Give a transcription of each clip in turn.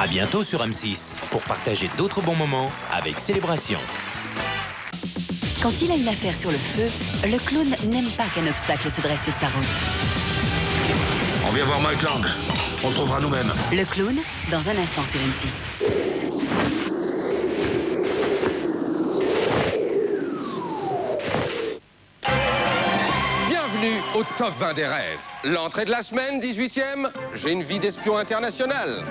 À bientôt sur M6 pour partager d'autres bons moments avec Célébration. Quand il a une affaire sur le feu, le clown n'aime pas qu'un obstacle se dresse sur sa route. On vient voir Mike Lang. On le trouvera nous-mêmes. Le clown, dans un instant sur M6. Bienvenue au top 20 des rêves. L'entrée de la semaine, 18e, j'ai une vie d'espion international.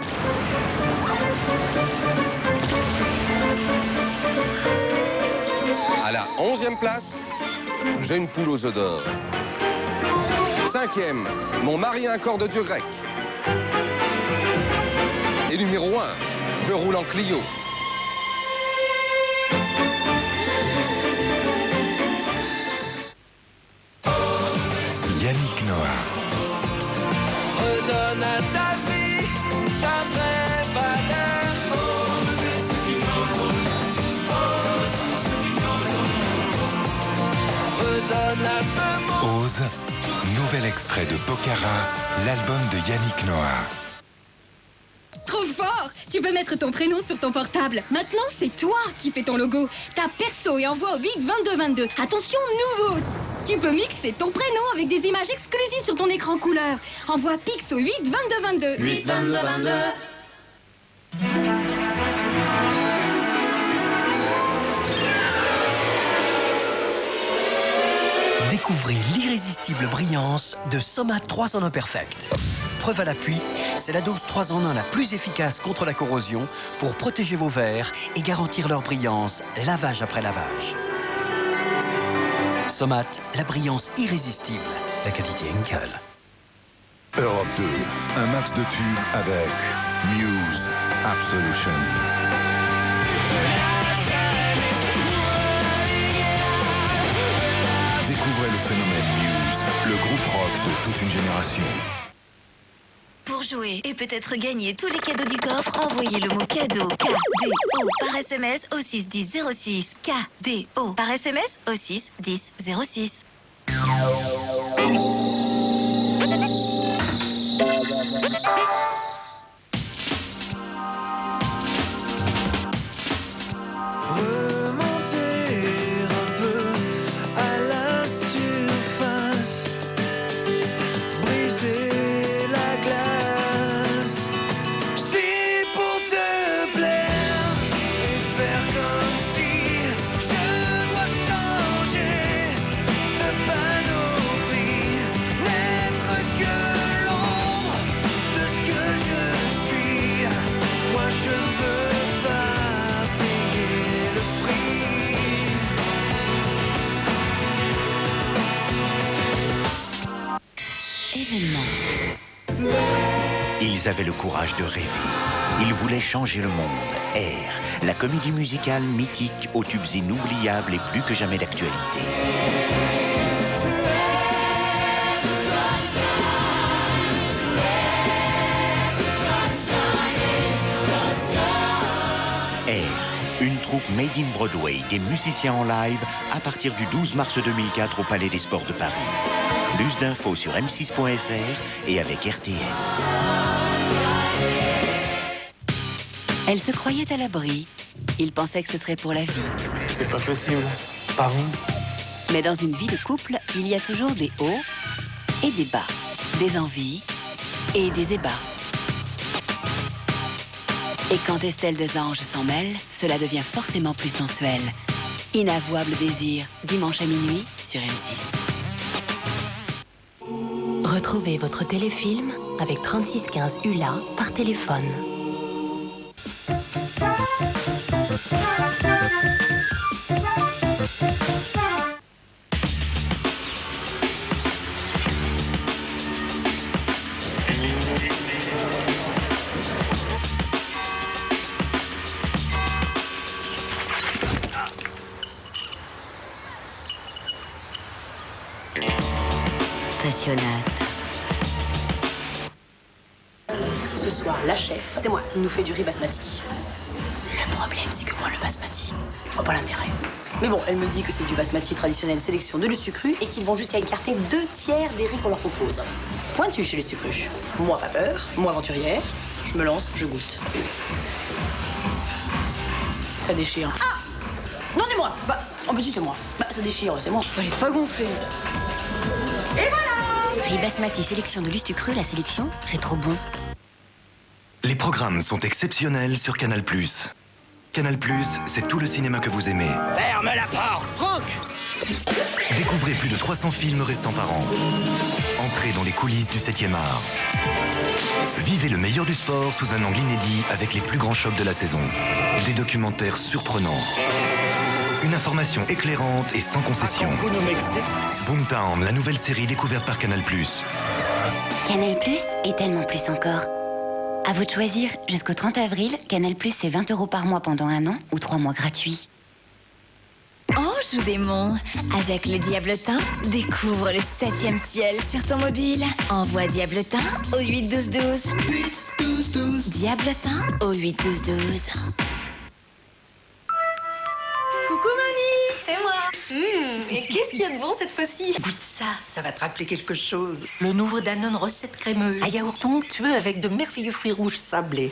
À la 11e place, j'ai une poule aux œufs d'or. 5e, mon mari a un corps de dieu grec. Et numéro 1, je roule en Clio. Yannick Noah. Redonne à ta vie sa vraie valeur. Redonne à ce monde. Ose, nouvel extrait de Pokhara, l'album de Yannick Noah. Trop fort! Tu peux mettre ton prénom sur ton portable. Maintenant, c'est toi qui fais ton logo. Tape perso et envoie au 8 22 22. Attention, nouveau! Tu peux mixer ton prénom avec des images exclusives sur ton écran couleur. Envoie Pix au 8 22 22. 8 22 22. Découvrez l'irrésistible brillance de Somat 3 en 1 Perfect. Preuve à l'appui, c'est la dose 3 en 1 la plus efficace contre la corrosion pour protéger vos verres et garantir leur brillance lavage après lavage. Somat, la brillance irrésistible, la qualité Henkel. Europe 2, un max de tubes avec Muse, Absolution. Découvrez le phénomène Muse, le groupe rock de toute une génération. Pour jouer et peut-être gagner tous les cadeaux du coffre, envoyez le mot cadeau KDO par SMS au 61006. KDO par SMS au 61006. Ils avaient le courage de rêver. Ils voulaient changer le monde. Air, la comédie musicale mythique aux tubes inoubliables et plus que jamais d'actualité. Air, une troupe made in Broadway, des musiciens en live à partir du 12 mars 2004 au Palais des Sports de Paris. Plus d'infos sur m6.fr et avec RTL. Elle se croyait à l'abri. Il pensait que ce serait pour la vie. C'est pas possible. Pas vous. Mais dans une vie de couple, il y a toujours des hauts et des bas. Des envies et des ébats. Et quand Estelle Desange s'en mêle, cela devient forcément plus sensuel. Inavouable désir, dimanche à minuit sur M6. Retrouvez votre téléfilm avec 3615 ULA par téléphone. Passionnate. Ce soir, la chef, c'est moi, nous fait du riz basmati. Le problème, c'est que moi, le basmati, je vois pas l'intérêt. Mais bon, elle me dit que c'est du basmati traditionnel sélection de l'Usucru et qu'ils vont jusqu'à écarter 2 tiers des riz qu'on leur propose. Pointu chez l'Usucru. Moi, pas peur, moi, aventurière, Je me lance, je goûte. Ça déchire. Ah! Non, c'est moi! Bah, en plus, c'est moi. Bah, ça déchire, c'est moi. Elle est pas gonflée. Et voilà! Riz basmati sélection de Lustucru, la sélection, c'est trop bon. Les programmes sont exceptionnels sur Canal+. Canal+, c'est tout le cinéma que vous aimez. Ferme la porte, Franck! Découvrez plus de 300 films récents par an. Entrez dans les coulisses du 7e art. Vivez le meilleur du sport sous un angle inédit avec les plus grands chocs de la saison. Des documentaires surprenants. Une information éclairante et sans concession. Boomtown, la nouvelle série découverte par Canal+. Canal+ est tellement plus encore. À vous de choisir. Jusqu'au 30 avril, Canal+, c'est 20 € par mois pendant 1 an ou 3 mois gratuits. Ange ou démon, avec le Diabletin, découvre le 7e ciel sur ton mobile. Envoie Diabletin au 8 12 12. 8 12 12. Diabletin au 8 12 12. Coucou mamie, c'est moi. Et qu'est-ce qu'il y a de bon cette fois-ci? Goûte ça, ça va te rappeler quelque chose. Le nouveau Danone recette crémeuse. À yaourt onctueux avec de merveilleux fruits rouges sablés.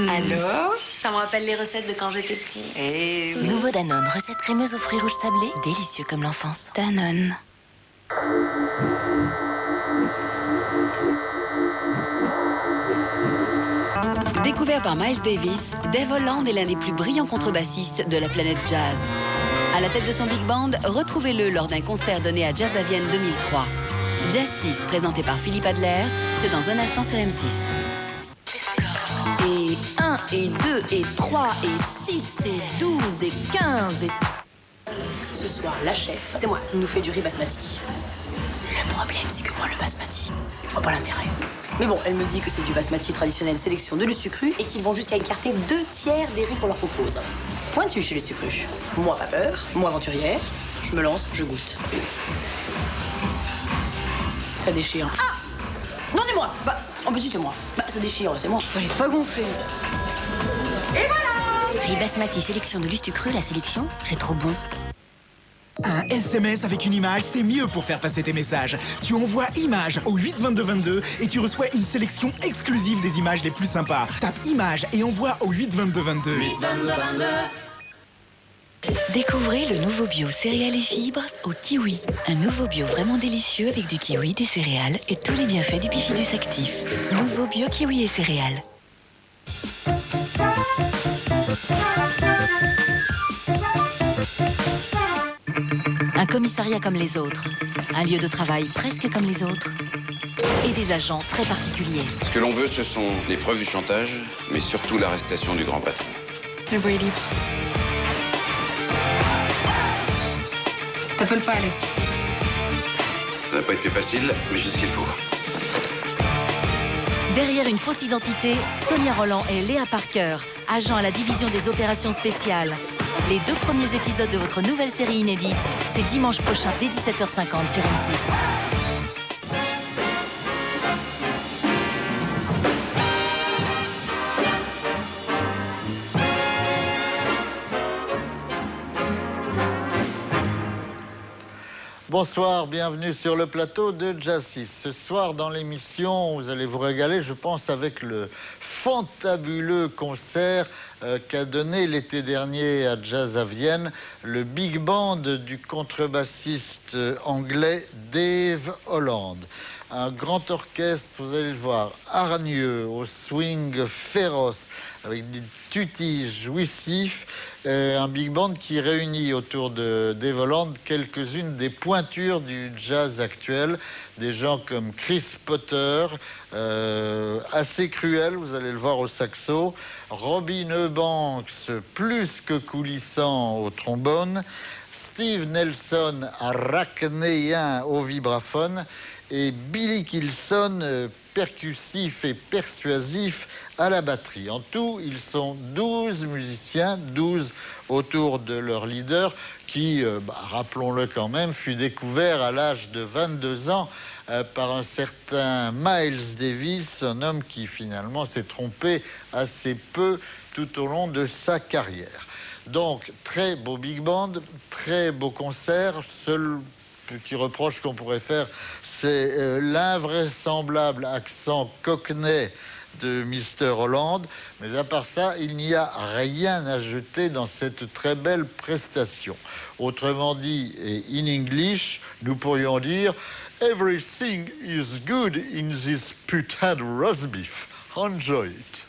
Alors? Ça me rappelle les recettes de quand j'étais petite. Et oui. Nouveau Danone, recette crémeuse aux fruits rouges sablés, délicieux comme l'enfance. Danone. Découvert par Miles Davis, Dave Holland est l'un des plus brillants contrebassistes de la planète jazz. À la tête de son big band, retrouvez-le lors d'un concert donné à Jazz à Vienne 2003. Jazz 6, présenté par Philippe Adler, c'est dans un instant sur M6. Et 1, et 2, et 3, et 6, et 12, et 15, et... Ce soir, la chef, c'est moi, nous fait du riz basmati. Le problème, c'est que moi, le basmati, je vois pas l'intérêt. Mais bon, elle me dit que c'est du basmati traditionnel sélection de Lustucru et qu'ils vont jusqu'à écarter 2/3 des riz qu'on leur propose. Pointu chez Lustucru. Moi, pas peur, moi, aventurière. Je me lance, je goûte. Ça déchire. Ah! Non, c'est moi! Bah, en plus, c'est moi. Bah, ça déchire, c'est moi. Elle est pas gonflée. Et voilà! Riz basmati sélection de Lustucru, la sélection, c'est trop bon. Un SMS avec une image, c'est mieux pour faire passer tes messages. Tu envoies image au 8 22 22 et tu reçois une sélection exclusive des images les plus sympas. Tape image et envoie au 8 22 22. 8 22 22. Découvrez le nouveau bio céréales et fibres au kiwi. Un nouveau bio vraiment délicieux avec du kiwi, des céréales et tous les bienfaits du bifidus actif. Nouveau bio kiwi et céréales. Un commissariat comme les autres. Un lieu de travail presque comme les autres. Et des agents très particuliers. Ce que l'on veut, ce sont les preuves du chantage, mais surtout l'arrestation du grand patron. Le voie est libre. Ça fait le pas, Alex. Ça n'a pas été facile, mais j'ai ce qu'il faut. Derrière une fausse identité, Sonia Roland et Léa Parker, agents à la division des opérations spéciales. Les 2 premiers épisodes de votre nouvelle série inédite, c'est dimanche prochain dès 17h50 sur M6. Bonsoir, bienvenue sur le plateau de Jazz 6. Ce soir dans l'émission, vous allez vous régaler, je pense, avec le fantabuleux concert qu'a donné l'été dernier à Jazz à Vienne le big band du contrebassiste anglais Dave Holland. Un grand orchestre, vous allez le voir, hargneux, au swing féroce, avec des tutis jouissifs, un big band qui réunit autour de Dave Holland quelques-unes des pointures du jazz actuel, des gens comme Chris Potter, assez cruel, vous allez le voir au saxo, Robin Eubanks, plus que coulissant au trombone, Steve Nelson, arachnéen au vibraphone, et Billy Kilson, percussif et persuasif à la batterie. En tout, ils sont 12 musiciens, 12 autour de leur leader, qui, rappelons-le quand même, fut découvert à l'âge de 22 ans par un certain Miles Davis, un homme qui finalement s'est trompé assez peu tout au long de sa carrière. Donc, très beau big band, très beau concert. Seul petit reproche qu'on pourrait faire, c'est l'invraisemblable accent cockney de Mr. Holland. Mais à part ça, il n'y a rien à jeter dans cette très belle prestation. Autrement dit, et in English, nous pourrions dire « Everything is good in this putain de roast beef. Enjoy it ».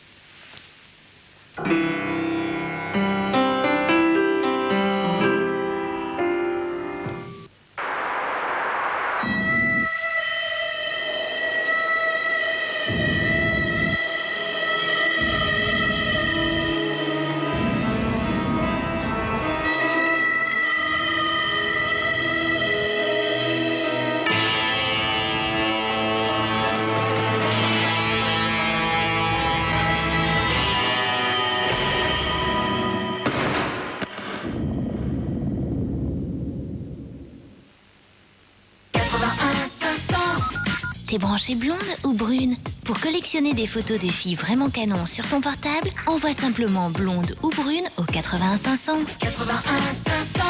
T'es branchée blonde ou brune? Pour collectionner des photos de filles vraiment canon sur ton portable, envoie simplement blonde ou brune au 81 500. 81 500.